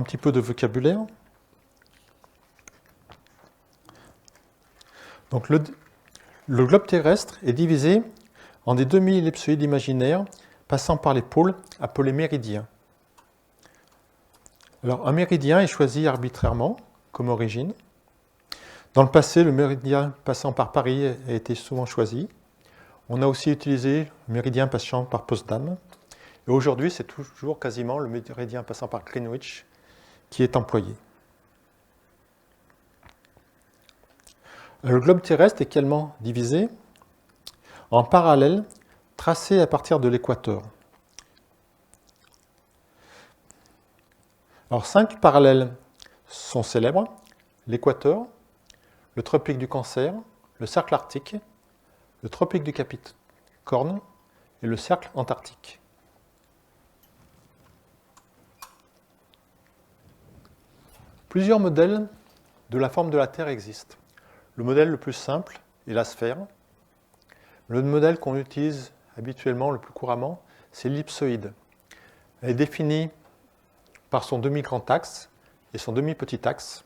petit peu de vocabulaire. Donc le globe terrestre est divisé en des demi-ellipsoïdes imaginaires passant par les pôles appelés méridiens. Alors un méridien est choisi arbitrairement comme origine. Dans le passé, le méridien passant par Paris a été souvent choisi. On a aussi utilisé le méridien passant par Potsdam. Et aujourd'hui, c'est toujours quasiment le méridien passant par Greenwich qui est employé. Le globe terrestre est également divisé en parallèles tracés à partir de l'équateur. Alors, 5 parallèles sont célèbres: l'équateur, le tropique du Cancer, le cercle arctique, le tropique du Capricorne et le cercle antarctique. Plusieurs modèles de la forme de la Terre existent. Le modèle le plus simple est la sphère. Le modèle qu'on utilise habituellement, le plus couramment, c'est l'ellipsoïde. Elle est définie par son demi-grand axe et son demi-petit axe.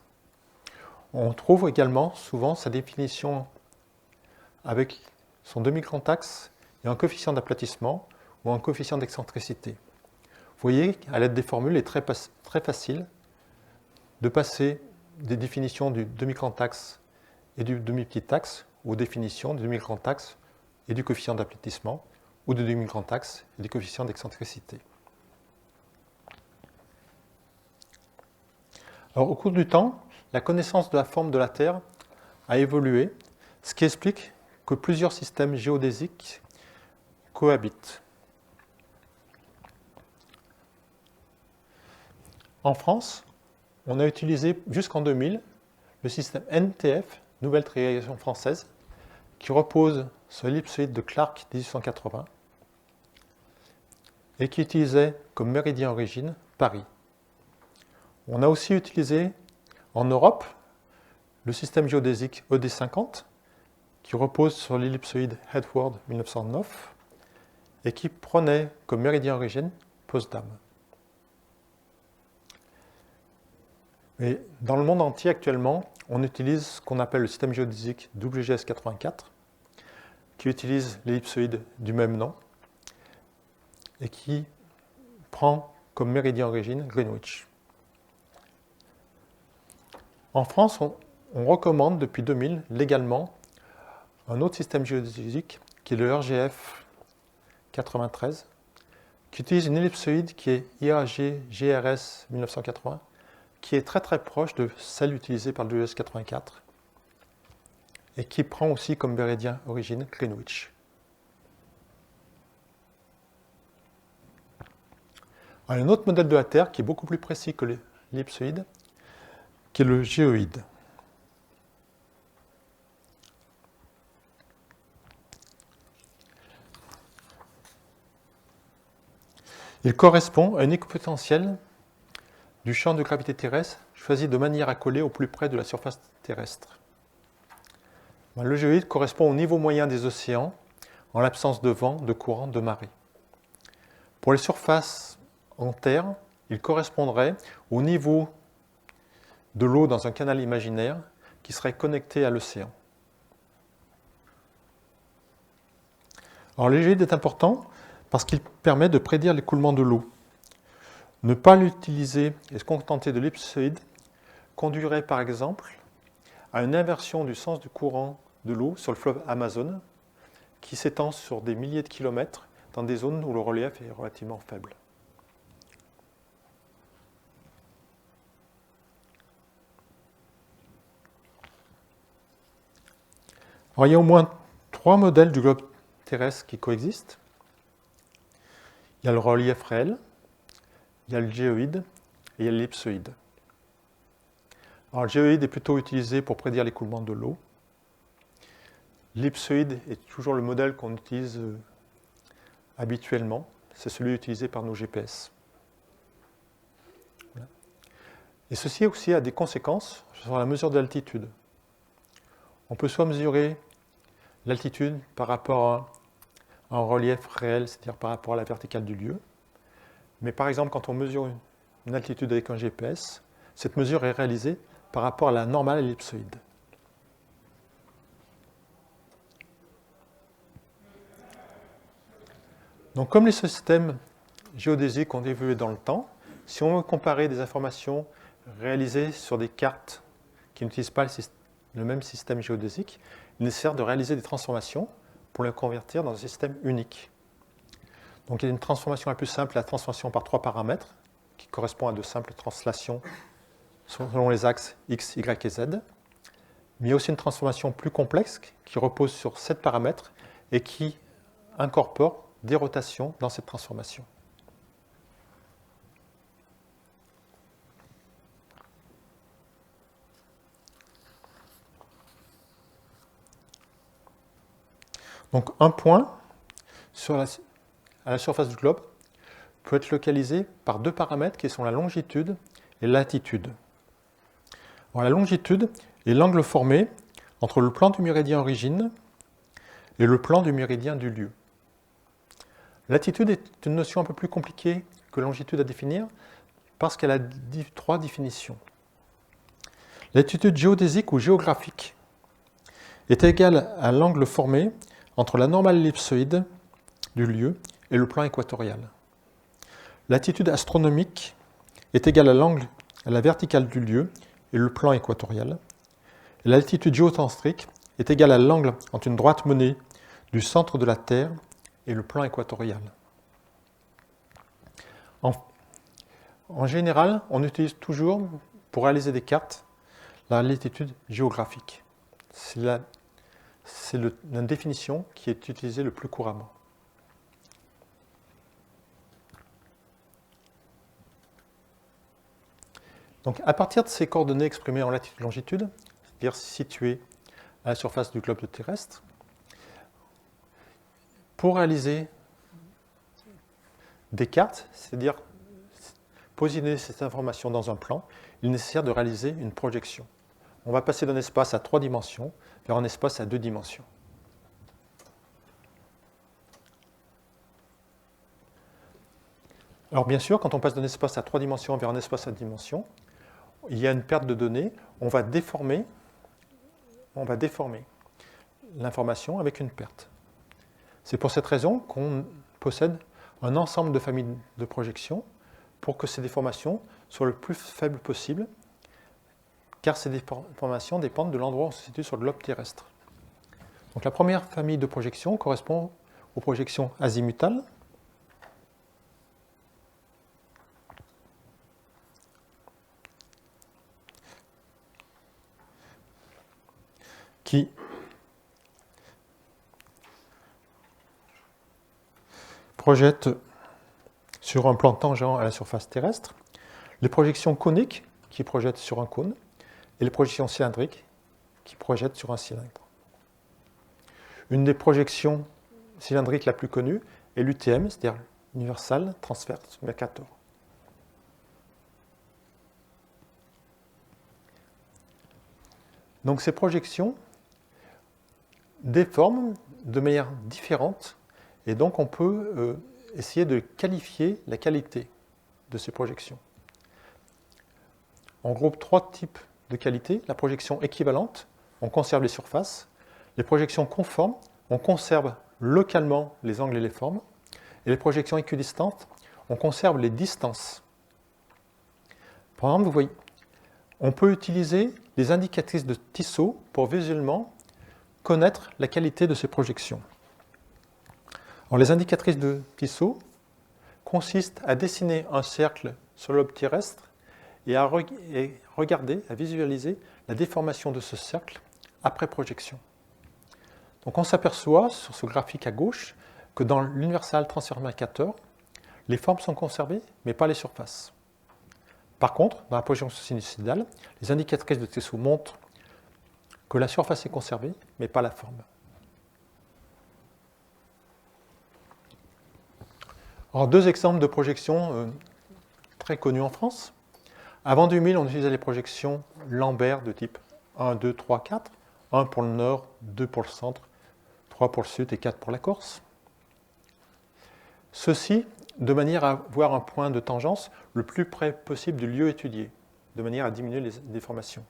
On trouve également souvent sa définition avec son demi-grand axe et un coefficient d'aplatissement ou un coefficient d'excentricité. Vous voyez, à l'aide des formules, il est très facile de passer des définitions du demi-grand axe et du demi-petit axe aux définitions du demi-grand axe et du coefficient d'aplatissement ou du demi-grand axe et du coefficient d'excentricité. Alors, au cours du temps, la connaissance de la forme de la Terre a évolué, ce qui explique que plusieurs systèmes géodésiques cohabitent. En France, on a utilisé jusqu'en 2000 le système NTF, Nouvelle Triangulation Française, qui repose sur l'ellipsoïde de Clark 1880 et qui utilisait comme méridien origine Paris. On a aussi utilisé en Europe le système géodésique ED50 qui repose sur l'ellipsoïde Edward 1909 et qui prenait comme méridien origine Potsdam. Mais dans le monde entier actuellement, on utilise ce qu'on appelle le système géodésique WGS84 qui utilise l'ellipsoïde du même nom et qui prend comme méridien origine Greenwich. En France, on recommande depuis 2000 légalement un autre système géodésique qui est le RGF 93, qui utilise une ellipsoïde qui est IAG GRS 1980, qui est très très proche de celle utilisée par le WGS 84 et qui prend aussi comme méridien origine Greenwich. Alors, un autre modèle de la Terre qui est beaucoup plus précis que l'ellipsoïde, qui est le géoïde. Il correspond à une équipotentielle du champ de gravité terrestre choisi de manière à coller au plus près de la surface terrestre. Le géoïde correspond au niveau moyen des océans en l'absence de vent, de courant, de marée. Pour les surfaces en terre, il correspondrait au niveau de l'eau dans un canal imaginaire qui serait connecté à l'océan. Alors le géoïde est important parce qu'il permet de prédire l'écoulement de l'eau. Ne pas l'utiliser et se contenter de l'ellipsoïde conduirait par exemple à une inversion du sens du courant de l'eau sur le fleuve Amazone qui s'étend sur des milliers de kilomètres dans des zones où le relief est relativement faible. Alors, il y a au moins 3 modèles du globe terrestre qui coexistent. Il y a le relief réel, il y a le géoïde et il y a l'ellipsoïde. Alors, le géoïde est plutôt utilisé pour prédire l'écoulement de l'eau. L'ellipsoïde est toujours le modèle qu'on utilise habituellement. C'est celui utilisé par nos GPS. Voilà. Et ceci aussi a des conséquences sur la mesure de l'altitude. On peut soit mesurer l'altitude par rapport à un relief réel, c'est-à-dire par rapport à la verticale du lieu. Mais par exemple, quand on mesure une altitude avec un GPS, cette mesure est réalisée par rapport à la normale ellipsoïde. Donc, comme les systèmes géodésiques ont évolué dans le temps, si on veut comparer des informations réalisées sur des cartes qui n'utilisent pas le même système géodésique, il est nécessaire de réaliser des transformations pour les convertir dans un système unique. Donc il y a une transformation la plus simple, la transformation par 3 paramètres, qui correspond à de simples translations selon les axes x, y et z. Mais il y a aussi une transformation plus complexe qui repose sur 7 paramètres et qui incorpore des rotations dans cette transformation. Donc un point à la surface du globe peut être localisé par 2 paramètres qui sont la longitude et la latitude. Alors, la longitude est l'angle formé entre le plan du méridien origine et le plan du méridien du lieu. Latitude est une notion un peu plus compliquée que longitude à définir parce qu'elle a 3 définitions. Latitude géodésique ou géographique est égale à l'angle formé entre la normale ellipsoïde du lieu et le plan équatorial. Latitude astronomique est égale à l'angle à la verticale du lieu et le plan équatorial. Et la latitude géocentrique est égale à l'angle entre une droite menée du centre de la Terre et le plan équatorial. En général, on utilise toujours, pour réaliser des cartes, la latitude géographique. C'est la définition qui est utilisée le plus couramment. Donc, à partir de ces coordonnées exprimées en latitude et longitude, c'est-à-dire situées à la surface du globe terrestre, pour réaliser des cartes, c'est-à-dire positionner cette information dans un plan, il est nécessaire de réaliser une projection. On va passer d'un espace à 3 dimensions vers un espace à 2 dimensions. Alors bien sûr, quand on passe d'un espace à 3 dimensions vers un espace à 2 dimensions, il y a une perte de données, on va déformer l'information avec une perte. C'est pour cette raison qu'on possède un ensemble de familles de projections pour que ces déformations soient le plus faibles possible, car ces déformations dépendent de l'endroit où on se situe sur le globe terrestre. Donc la première famille de projections correspond aux projections azimutales, qui projettent sur un plan tangent à la surface terrestre, les projections coniques qui projettent sur un cône, et les projections cylindriques qui projettent sur un cylindre. Une des projections cylindriques la plus connue est l'UTM, c'est-à-dire Universal Transverse Mercator. Donc ces projections déforment de manière différente, et donc on peut essayer de qualifier la qualité de ces projections. On groupe 3 types de qualités. La projection équivalente, on conserve les surfaces. Les projections conformes, on conserve localement les angles et les formes. Et les projections équidistantes, on conserve les distances. Par exemple, vous voyez, on peut utiliser les indicatrices de Tissot pour visuellement connaître la qualité de ces projections. Alors, les indicatrices de Tissot consistent à dessiner un cercle sur le globe terrestre et à regarder, à visualiser la déformation de ce cercle après projection. Donc on s'aperçoit sur ce graphique à gauche que dans l'Universal Transverse Mercator, les formes sont conservées, mais pas les surfaces. Par contre, dans la projection sinusoïdale, les indicatrices de Tissot montrent que la surface est conservée, mais pas la forme. Alors, 2 exemples de projections très connues en France. Avant 2000, on utilisait les projections Lambert de type 1, 2, 3, 4. 1 pour le nord, 2 pour le centre, 3 pour le sud et 4 pour la Corse. Ceux-ci de manière à avoir un point de tangence le plus près possible du lieu étudié, de manière à diminuer les déformations.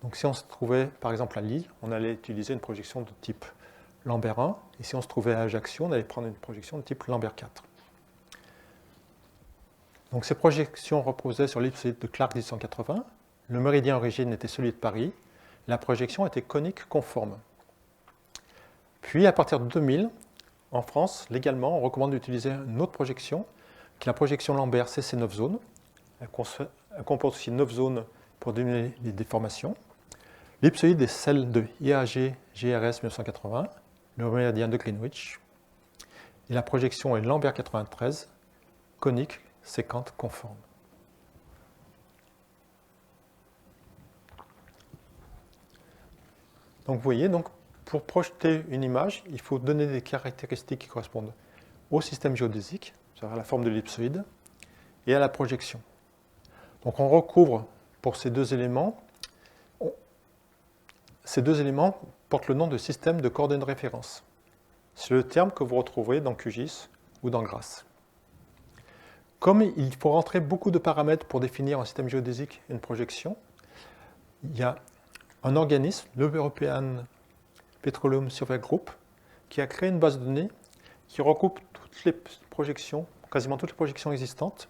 Donc si on se trouvait par exemple à Lille, on allait utiliser une projection de type Lambert 1, et si on se trouvait à Ajaccio, on allait prendre une projection de type Lambert 4. Donc ces projections reposaient sur l'ellipsoïde de Clark 1880, le méridien origine était celui de Paris, la projection était conique conforme. Puis à partir de 2000, en France, légalement, on recommande d'utiliser une autre projection, qui est la projection Lambert CC9 zones. Elle comporte aussi 9 zones pour diminuer les déformations. L'ellipsoïde est celle de IAG GRS 1980, le méridien de Greenwich. Et la projection est Lambert 93, conique, séquente, conforme. Donc vous voyez, pour projeter une image, il faut donner des caractéristiques qui correspondent au système géodésique, c'est-à-dire à la forme de l'ellipsoïde, et à la projection. Donc on recouvre pour ces deux éléments. Ces deux éléments portent le nom de système de coordonnées de référence. C'est le terme que vous retrouverez dans QGIS ou dans GRASS. Comme il faut rentrer beaucoup de paramètres pour définir un système géodésique et une projection, il y a un organisme, l'European Petroleum Survey Group, qui a créé une base de données qui regroupe toutes les projections, quasiment toutes les projections existantes.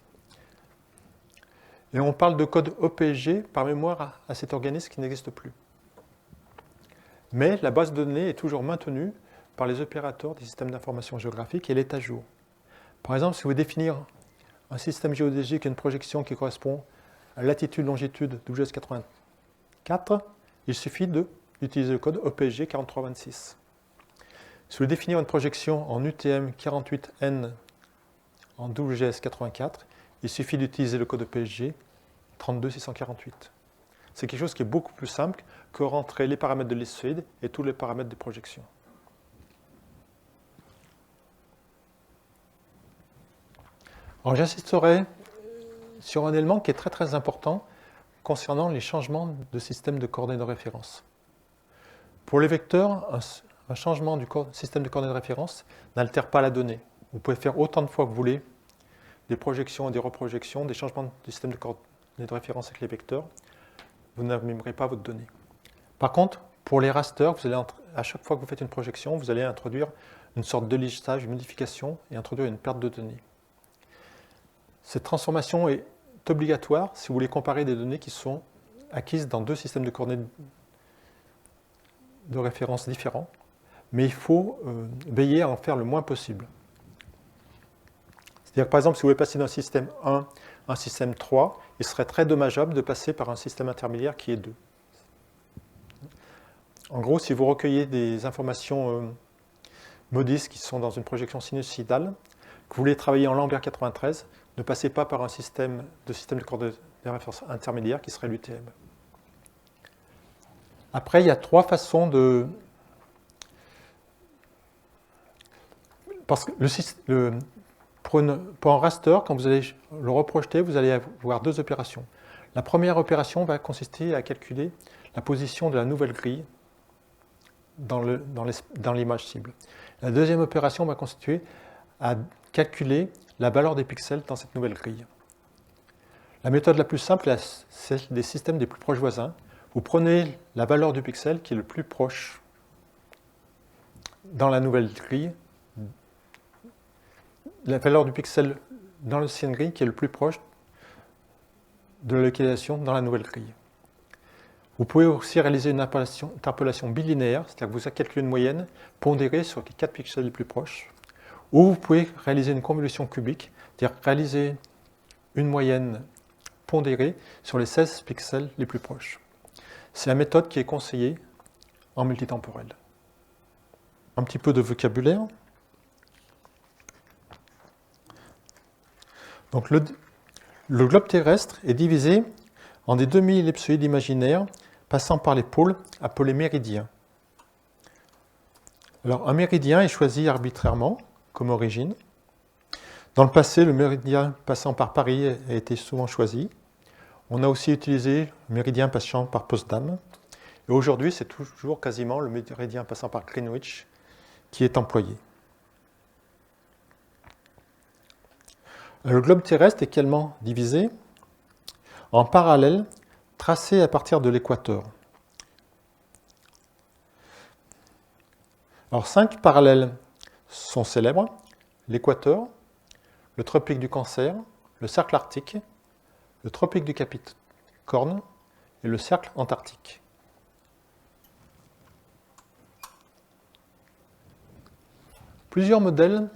Et on parle de code OPSG par mémoire à cet organisme qui n'existe plus. Mais la base de données est toujours maintenue par les opérateurs des systèmes d'information géographique et elle est à jour. Par exemple, si vous voulez définir un système géodésique et une projection qui correspond à latitude-longitude d'OGS 84, il suffit d'utiliser le code OPSG 4326. Si vous voulez définir une projection en UTM 48N en WGS 84, il suffit d'utiliser le code OPSG 32648. C'est quelque chose qui est beaucoup plus simple que rentrer les paramètres de l'ellipsoïde et tous les paramètres de projection. Alors j'insisterai sur un élément qui est très très important concernant les changements de système de coordonnées de référence. Pour les vecteurs, un changement du système de coordonnées de référence n'altère pas la donnée. Vous pouvez faire autant de fois que vous voulez des projections et des reprojections, des changements du système de coordonnées de référence avec les vecteurs. Vous n'abîmerez pas votre donnée. Par contre, pour les rasters, à chaque fois que vous faites une projection, vous allez introduire une sorte de lissage, une modification et introduire une perte de données. Cette transformation est obligatoire si vous voulez comparer des données qui sont acquises dans deux systèmes de coordonnées de référence différents, mais il faut veiller à en faire le moins possible. C'est-à-dire que par exemple, si vous voulez passer d'un système 1 à un système 3, il serait très dommageable de passer par un système intermédiaire qui est 2. En gros, si vous recueillez des informations MODIS qui sont dans une projection sinusoïdale, que vous voulez travailler en Lambert 93, ne passez pas par un système de coordonnées de référence intermédiaire qui serait l'UTM. Après, il y a trois façons de... Parce que pour un raster, quand vous allez le reprojeter, vous allez avoir deux opérations. La première opération va consister à calculer la position de la nouvelle grille dans l'image cible. La deuxième opération va consister à calculer la valeur des pixels dans cette nouvelle grille. La méthode la plus simple est celle des systèmes des plus proches voisins. Vous prenez la valeur du pixel qui est le plus proche dans la nouvelle grille, la valeur du pixel dans l'ancienne grille qui est le plus proche de la localisation dans la nouvelle grille. Vous pouvez aussi réaliser une interpolation bilinéaire, c'est-à-dire que vous calculez une moyenne pondérée sur les 4 pixels les plus proches, ou vous pouvez réaliser une convolution cubique, c'est-à-dire réaliser une moyenne pondérée sur les 16 pixels les plus proches. C'est la méthode qui est conseillée en multitemporel. Un petit peu de vocabulaire. Donc le globe terrestre est divisé en des demi-ellipsoïdes imaginaires passant par les pôles appelés méridiens. Alors un méridien est choisi arbitrairement comme origine. Dans le passé, le méridien passant par Paris a été souvent choisi. On a aussi utilisé le méridien passant par Potsdam. Et aujourd'hui, c'est toujours quasiment le méridien passant par Greenwich qui est employé. Le globe terrestre est également divisé en parallèles tracés à partir de l'équateur. Alors 5 parallèles sont célèbres: l'équateur, le tropique du Cancer, le cercle arctique, le tropique du Capricorne et le cercle antarctique. Plusieurs modèles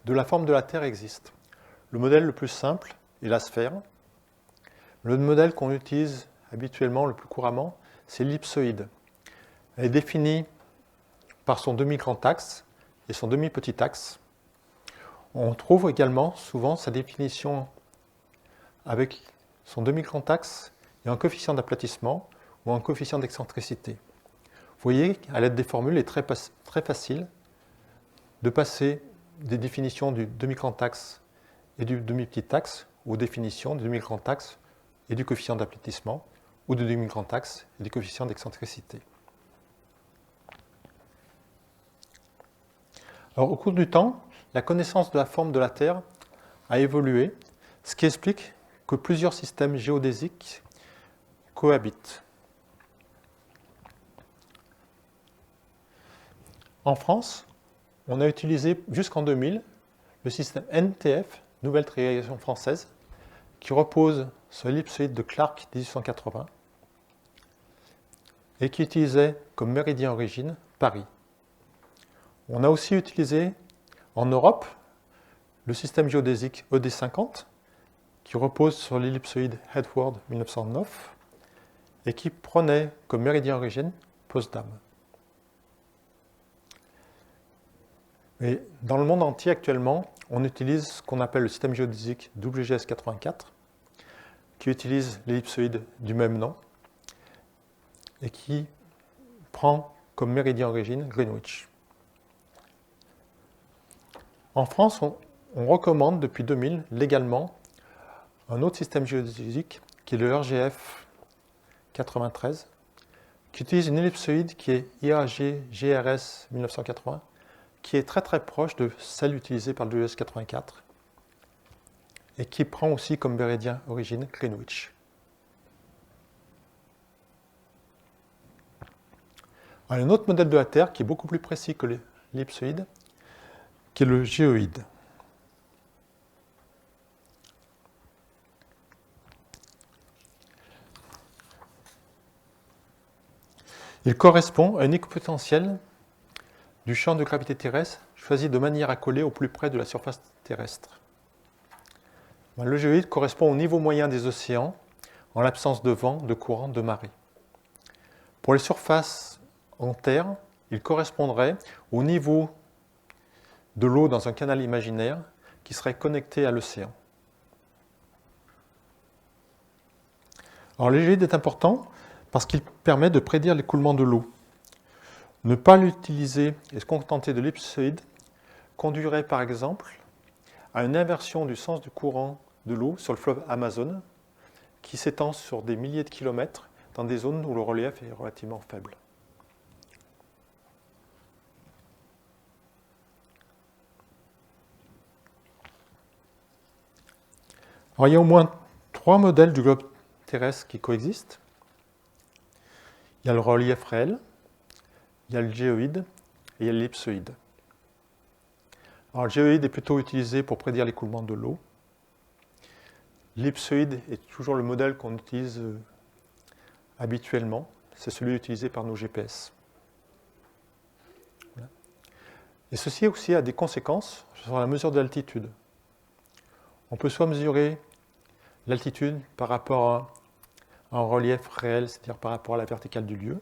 de la forme de la Terre existent. Le modèle le plus simple est la sphère. Le modèle qu'on utilise habituellement, le plus couramment, c'est l'ellipsoïde. Elle est définie par son demi-grand axe et son demi-petit axe. On trouve également souvent sa définition avec son demi-grand axe et un coefficient d'aplatissement ou un coefficient d'excentricité. Vous voyez, à l'aide des formules, il est très facile de passer des définitions du demi-grand axe et du demi-petit axe aux définitions du demi-grand axe et du coefficient d'aplatissement ou du demi-grand axe et du coefficient d'excentricité. Alors, au cours du temps, la connaissance de la forme de la Terre a évolué, ce qui explique que plusieurs systèmes géodésiques cohabitent. En France, on a utilisé jusqu'en 2000 le système NTF, Nouvelle Triangulation Française, qui repose sur l'ellipsoïde de Clark 1880 et qui utilisait comme méridien origine Paris. On a aussi utilisé en Europe le système géodésique ED50 qui repose sur l'ellipsoïde Edward 1909 et qui prenait comme méridien origine Potsdam. Et dans le monde entier actuellement, on utilise ce qu'on appelle le système géodésique WGS84 qui utilise l'ellipsoïde du même nom et qui prend comme méridien origine Greenwich. En France, on recommande depuis 2000 légalement un autre système géodésique qui est le RGF 93, qui utilise une ellipsoïde qui est IAG GRS 1980, qui est très très proche de celle utilisée par le WGS 84 et qui prend aussi comme méridien origine Greenwich. Alors, un autre modèle de la Terre qui est beaucoup plus précis que l'ellipsoïde, qui est le géoïde. Il correspond à un équipotentiel du champ de gravité terrestre choisi de manière à coller au plus près de la surface terrestre. Le géoïde correspond au niveau moyen des océans en l'absence de vent, de courant, de marée. Pour les surfaces en terre, il correspondrait au niveau de l'eau dans un canal imaginaire qui serait connecté à l'océan. Alors le géoïde est important parce qu'il permet de prédire l'écoulement de l'eau. Ne pas l'utiliser et se contenter de l'ellipsoïde conduirait par exemple à une inversion du sens du courant de l'eau sur le fleuve Amazone qui s'étend sur des milliers de kilomètres dans des zones où le relief est relativement faible. Alors, il y a au moins 3 modèles du globe terrestre qui coexistent. Il y a le relief réel, il y a le géoïde et il y a l'ellipsoïde. Alors, le géoïde est plutôt utilisé pour prédire l'écoulement de l'eau. L'ellipsoïde est toujours le modèle qu'on utilise habituellement. C'est celui utilisé par nos GPS. Voilà. Et ceci aussi a des conséquences sur la mesure de l'altitude. On peut soit mesurer l'altitude par rapport à un relief réel, c'est-à-dire par rapport à la verticale du lieu.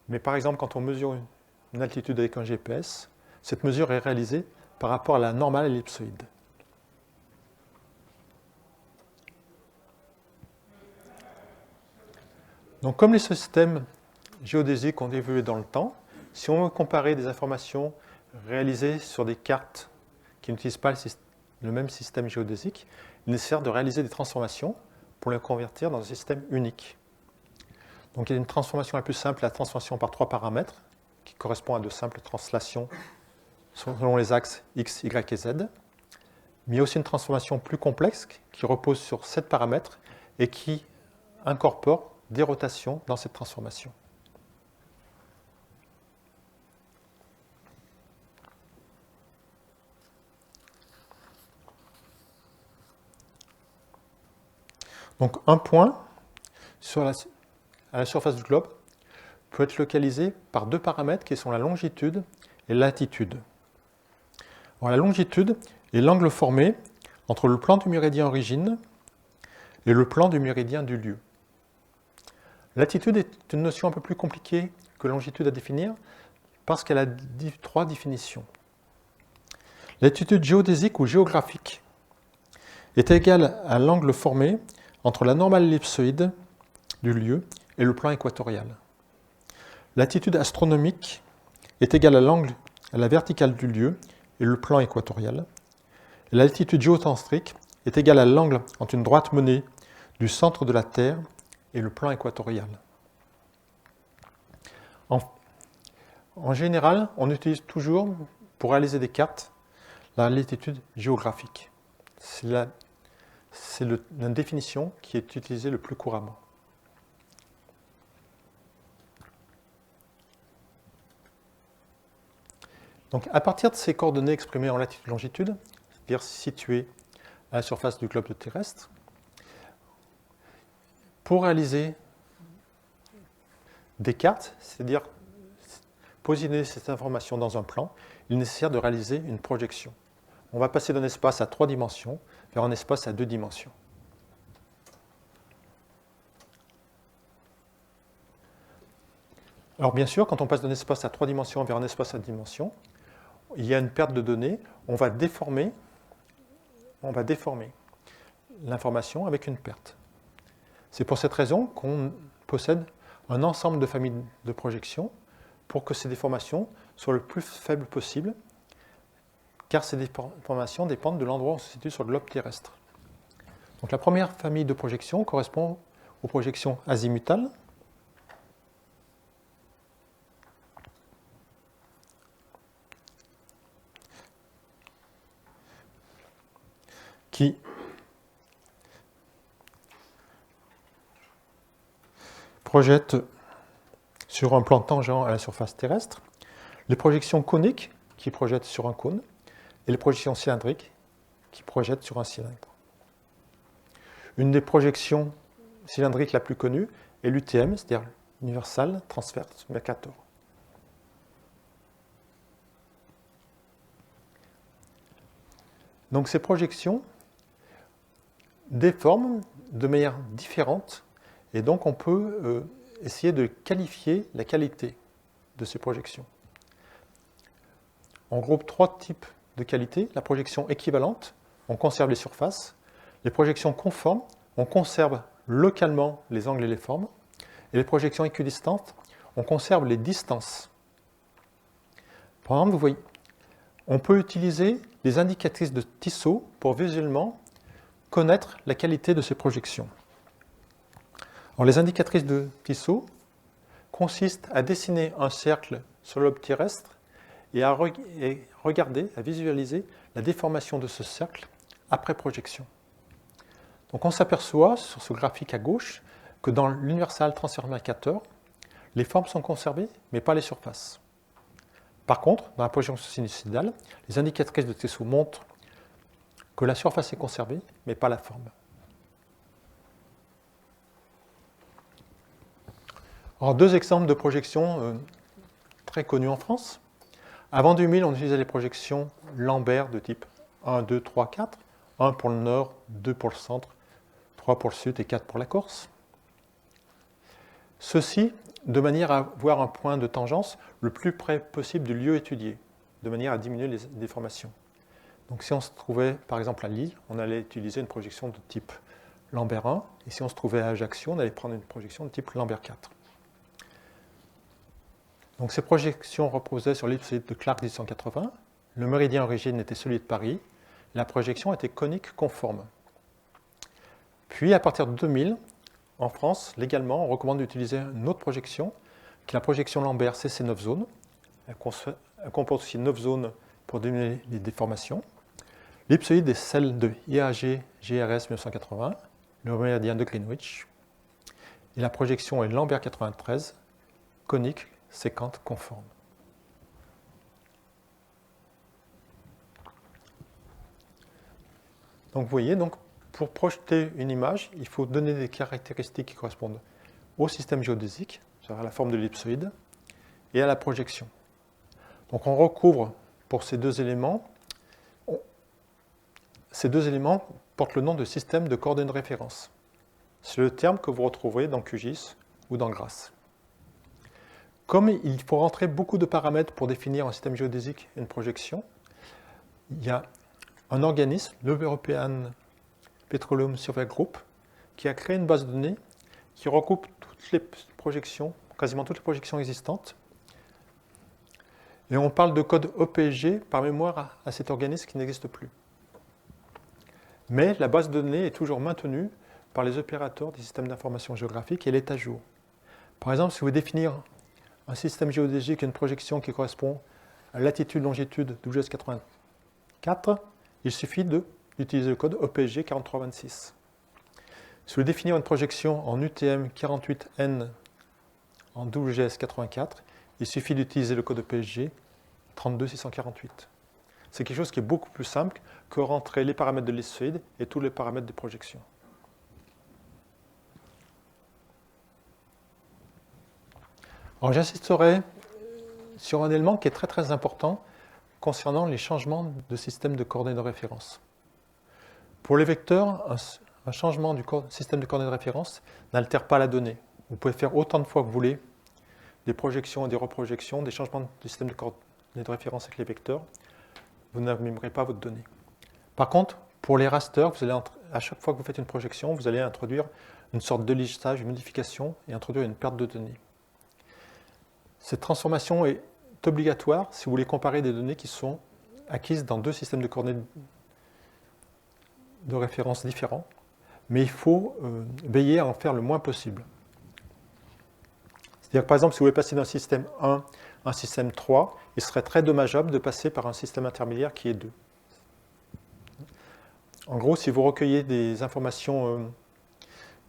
Mais par exemple, quand on mesure une altitude avec un GPS, cette mesure est réalisée par rapport à la normale ellipsoïde. Donc, comme les systèmes géodésiques ont évolué dans le temps, si on veut comparer des informations réalisées sur des cartes qui n'utilisent pas le même système géodésique, il est nécessaire de réaliser des transformations pour les convertir dans un système unique. Donc il y a une transformation la plus simple, la transformation par 3 paramètres, qui correspond à de simples translations selon les axes x, y et z. mais il y a aussi une transformation plus complexe qui repose sur 7 paramètres et qui incorpore des rotations dans cette transformation. Donc un point à la surface du globe peut être localisé par 2 paramètres qui sont la longitude et la latitude. Alors, la longitude est l'angle formé entre le plan du méridien origine et le plan du méridien du lieu. Latitude est une notion un peu plus compliquée que longitude à définir parce qu'elle a 3 définitions. Latitude géodésique ou géographique est égale à l'angle formé entre la normale ellipsoïde du lieu et le plan équatorial. Latitude astronomique est égale à l'angle à la verticale du lieu et le plan équatorial. Et la latitude géocentrique est égale à l'angle entre une droite menée du centre de la Terre et le plan équatorial. En général, on utilise toujours, pour réaliser des cartes, la latitude géographique. C'est la définition qui est utilisée le plus couramment. Donc, à partir de ces coordonnées exprimées en latitude et longitude, c'est-à-dire situées à la surface du globe terrestre, pour réaliser des cartes, c'est-à-dire positionner cette information dans un plan, il est nécessaire de réaliser une projection. On va passer d'un espace à 3 dimensions vers un espace à 2 dimensions. Alors bien sûr, quand on passe d'un espace à 3 dimensions vers un espace à 2 dimensions, il y a une perte de données, on va déformer l'information avec une perte. C'est pour cette raison qu'on possède un ensemble de familles de projections pour que ces déformations soient le plus faibles possible, car ces déformations dépendent de l'endroit où on se situe sur le globe terrestre. Donc la première famille de projections correspond aux projections azimutales, qui projettent sur un plan tangent à la surface terrestre, les projections coniques qui projettent sur un cône, et les projections cylindriques qui projettent sur un cylindre. Une des projections cylindriques la plus connue est l'UTM, c'est-à-dire l'Universal Transverse Mercator. Donc ces projections déforment de manière différente, et donc on peut essayer de qualifier la qualité de ces projections. On groupe 3 types de qualités. La projection équivalente, on conserve les surfaces. Les projections conformes, on conserve localement les angles et les formes. Et les projections équidistantes, on conserve les distances. Par exemple, vous voyez, on peut utiliser les indicatrices de Tissot pour visuellement connaître la qualité de ces projections. Alors, les indicatrices de Tissot consistent à dessiner un cercle sur le globe terrestre et à regarder, à visualiser la déformation de ce cercle après projection. Donc on s'aperçoit sur ce graphique à gauche que dans l'Universal Transverse Mercator, les formes sont conservées, mais pas les surfaces. Par contre, dans la projection sinusoïdale, les indicatrices de Tissot montrent que la surface est conservée, mais pas la forme. Alors, 2 exemples de projections très connues en France. Avant 2000, on utilisait les projections Lambert de type 1, 2, 3, 4. 1 pour le nord, 2 pour le centre, 3 pour le sud et 4 pour la Corse. Ceci de manière à avoir un point de tangence le plus près possible du lieu étudié, de manière à diminuer les déformations. Donc si on se trouvait par exemple à Lille, on allait utiliser une projection de type Lambert 1, et si on se trouvait à Ajaccio, on allait prendre une projection de type Lambert 4. Donc ces projections reposaient sur l'ellipsoïde de Clark 1880, le méridien origine était celui de Paris, la projection était conique conforme. Puis à partir de 2000, en France, légalement, on recommande d'utiliser une autre projection, qui est la projection Lambert CC 9 zones. Elle comporte aussi 9 zones pour diminuer les déformations. L'ellipsoïde est celle de IAG GRS 1980, le méridien de Greenwich. Et la projection est Lambert 93, conique, séquente, conforme. Donc vous voyez, pour projeter une image, il faut donner des caractéristiques qui correspondent au système géodésique, c'est-à-dire à la forme de l'ellipsoïde, et à la projection. Donc on recouvre pour ces deux éléments. Ces deux éléments portent le nom de système de coordonnées de référence. C'est le terme que vous retrouverez dans QGIS ou dans GRASS. Comme il faut rentrer beaucoup de paramètres pour définir un système géodésique et une projection, il y a un organisme, l'European Petroleum Survey Group, qui a créé une base de données qui regroupe toutes les projections, quasiment toutes les projections existantes. Et on parle de code OPSG par mémoire à cet organisme qui n'existe plus. Mais la base de données est toujours maintenue par les opérateurs des systèmes d'information géographique et elle est à jour. Par exemple, si vous voulez définir un système géodésique et une projection qui correspond à latitude-longitude WGS 84, il suffit d'utiliser le code OPSG 4326. Si vous voulez définir une projection en UTM 48N en WGS 84, il suffit d'utiliser le code OPSG 32648. C'est quelque chose qui est beaucoup plus simple que rentrer les paramètres de l'ellipsoïde et tous les paramètres des projections. Alors j'insisterai sur un élément qui est très très important concernant les changements de système de coordonnées de référence. Pour les vecteurs, un changement du système de coordonnées de référence n'altère pas la donnée. Vous pouvez faire autant de fois que vous voulez des projections et des reprojections, des changements du système de coordonnées de référence avec les vecteurs. Vous n'abîmerez pas votre donnée. Par contre, pour les rasters, à chaque fois que vous faites une projection, vous allez introduire une sorte de listage, une modification et introduire une perte de données. Cette transformation est obligatoire si vous voulez comparer des données qui sont acquises dans deux systèmes de coordonnées de référence différents, mais il faut veiller à en faire le moins possible. C'est-à-dire que par exemple, si vous voulez passer d'un système 1 à un système 3, il serait très dommageable de passer par un système intermédiaire qui est 2. En gros, si vous recueillez des informations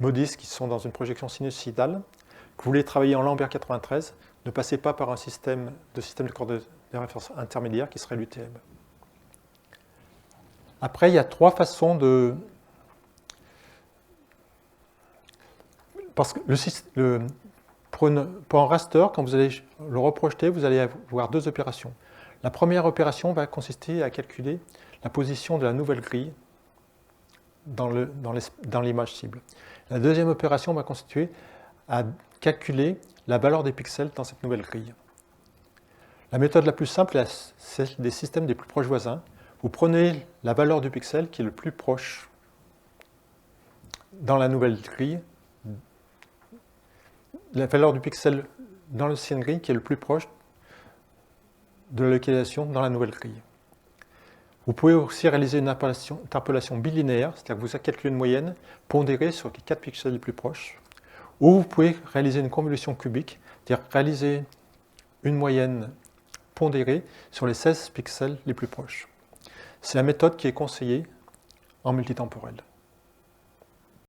MODIS qui sont dans une projection sinusoïdale, que vous voulez travailler en Lambert 93, ne passez pas par un système de coordonnées de référence intermédiaire qui serait l'UTM. Après, il y a trois façons de... Parce que pour un raster, quand vous allez le reprojeter, vous allez avoir deux opérations. La première opération va consister à calculer la position de la nouvelle grille dans l'image cible. La deuxième opération va consister à calculer la valeur des pixels dans cette nouvelle grille. La méthode la plus simple est celle des systèmes des plus proches voisins. Vous prenez la valeur du pixel qui est le plus proche dans la nouvelle grille, la valeur du pixel dans l'ancienne grille qui est le plus proche de la localisation dans la nouvelle grille. Vous pouvez aussi réaliser une interpolation bilinéaire, c'est-à-dire que vous calculez une moyenne pondérée sur les 4 pixels les plus proches, ou vous pouvez réaliser une convolution cubique, c'est-à-dire réaliser une moyenne pondérée sur les 16 pixels les plus proches. C'est la méthode qui est conseillée en multitemporel.